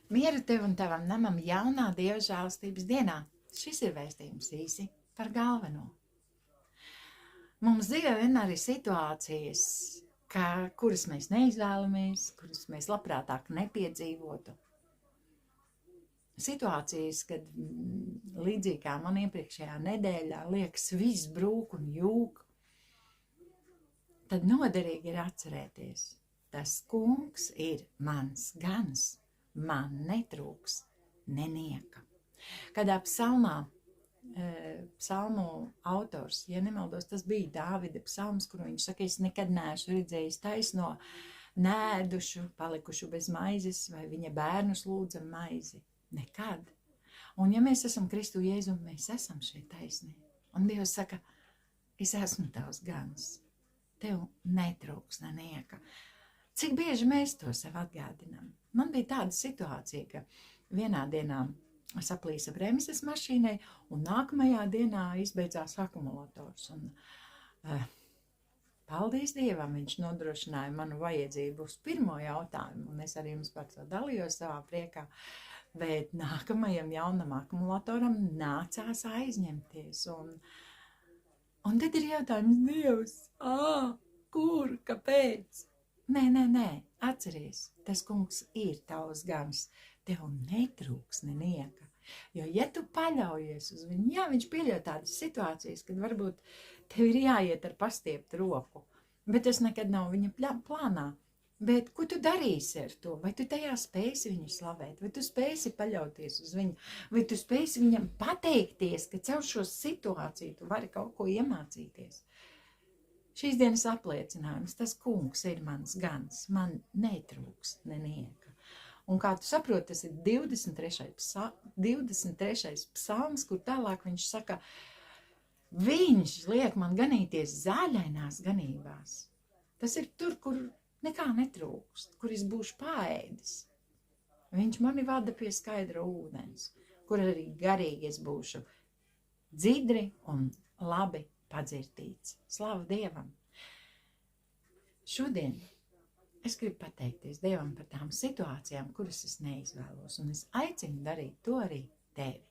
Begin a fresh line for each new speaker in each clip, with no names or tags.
Mieru tev un tavam namam jaunā Dieva žēlstības dienā. Šis ir vēstījums īsi par galveno. Mums dzīvē vienmēr ir situācijas, kuras mēs neizvēlamies, kuras mēs labprātāk nepiedzīvotu. Situācijas, kad līdzīgi kā man iepriekšējā nedēļā liekas viss brūk un jūk, tad noderīgi ir atcerēties, tas kungs ir mans gans. Man netrūks nenieka. Kādā psalmā, psalmu autors, ja nemaldos, tas bija Dāvida psalms, kur viņš saka, es nekad neesmu redzējis taisno nēdušu, palikušu bez maizes, vai viņa bērnus lūdza maizi. Nekad. Un ja mēs esam Kristu Jēzu, mēs esam šie taisnie. Un Dievs saka, es esmu tavs gans. Tev netrūks nenieka. Cik bieži mēs to sev atgādinām? Man bija tāda situācija, ka vienā dienā saplīsa bremzes mašīnai, un nākamajā dienā izbeidzās akumulators. Un, paldies Dievam, viņš nodrošināja manu vajadzību uz pirmo jautājumu, un es arī jums par to dalījos savā priekā. Bet nākamajam jaunam akumulatoram nācās aizņemties. Un tad ir jautājums, Dievs, kur, kāpēc? Nē, atceries, tas kungs ir tavs gans, tev netrūks nenieka. Jo, ja tu paļaujies uz viņu, jā, viņš pieļauj tādas situācijas, kad varbūt tev ir jāiet ar pastieptu roku, bet tas nekad nav viņa plānā. Bet ko tu darīsi ar to? Vai tu tajā spēsi viņu slavēt, vai tu spēsi paļauties uz viņu, vai tu spēsi viņam pateikties, ka caur šo situāciju tu vari kaut ko iemācīties? Šīs dienas apliecinājums, tas kungs ir mans gans, man netrūks nenieka. Un kā tu saproti, tas ir 23. psalms, kur tālāk viņš saka, viņš liek man ganīties zaļainās ganībās. Tas ir tur, kur nekā netrūkst, kur es būšu paēdis. Viņš mani vada pie skaidra ūdens, kur arī garīgi es būšu dzidri un labi padzirtīts. Slavu Dievam! Šodien es gribu pateikties Dievam par tām situācijām, kuras es neizvēlos, un es aicinu darīt to arī tevi.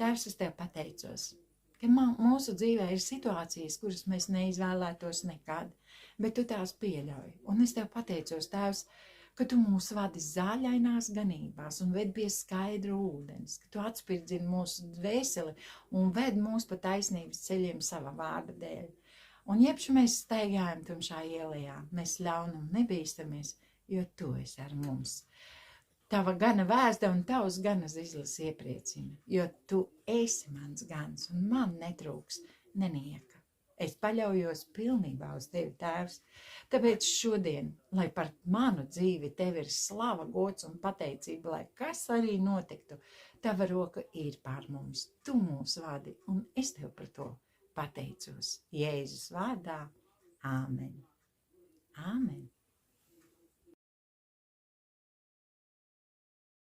Tēvs, es tev pateicos, ka mūsu dzīvē ir situācijas, kuras mēs neizvēlētos nekad, bet tu tās pieļauj. Un es tev pateicos, Tēvs, ka tu mūs vadi zaļainās ganībās un ved pie skaidra ūdens, ka tu atspirdzini mūsu dvēseli un ved mūs pa taisnības ceļiem sava vārda dēļ. Un jebš mēs staigājam tumšā ielajā, mēs ļaunam nebīstamies, jo tu esi ar mums. Tava gana vēsta un tavs gana zizlis iepriecina, jo tu esi mans gans un man netrūks nenieka. Es paļaujos pilnībā uz tevi, Tēvs, tāpēc šodien, lai par manu dzīvi tev ir slava, gods un pateicība, lai kas arī notiktu, tava roka ir pār mums, tu mūs vadi, un es tev par to pateicos. Jēzus vārdā, āmen. Āmen.